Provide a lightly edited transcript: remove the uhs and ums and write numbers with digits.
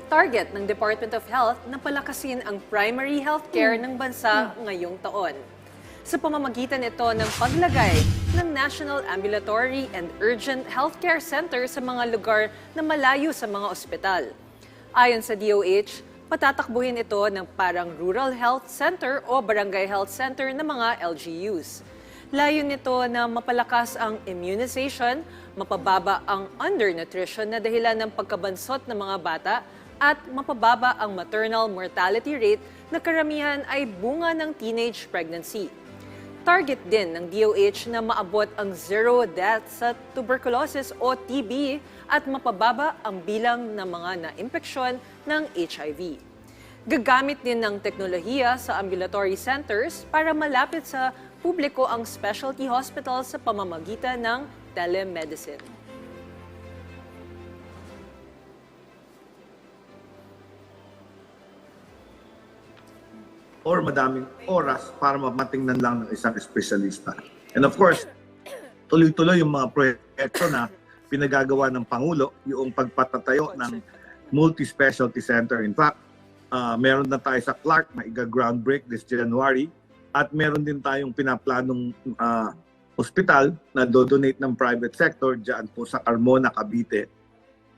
Target ng Department of Health na palakasin ang primary healthcare ng bansa ngayong taon. Sa pamamagitan ito ng paglagay ng National Ambulatory and Urgent Healthcare Center sa mga lugar na malayo sa mga ospital. Ayon sa DOH, patatakbuhin ito ng parang Rural Health Center o Barangay Health Center ng mga LGUs. Layon nito na mapalakas ang immunization, mapababa ang undernutrition na dahilan ng pagkabansot ng mga bata at mapababa ang maternal mortality rate na karamihan ay bunga ng teenage pregnancy. Target din ng DOH na maabot ang zero deaths sa tuberculosis o TB at mapababa ang bilang ng mga naimpeksyon ng HIV. Gagamit din ng teknolohiya sa ambulatory centers para malapit sa publiko ang specialty hospitals sa pamamagitan ng telemedicine. Or madaming oras para matingnan lang ng isang espesyalista. And of course, tuloy-tuloy yung mga proyekto na pinagagawa ng Pangulo, yung pagpatatayo ng multi-specialty center. In fact, meron na tayo sa Clark na iga-groundbreak this January at meron din tayong pinaplanong hospital na do-donate ng private sector dyan po sa Carmona, Cavite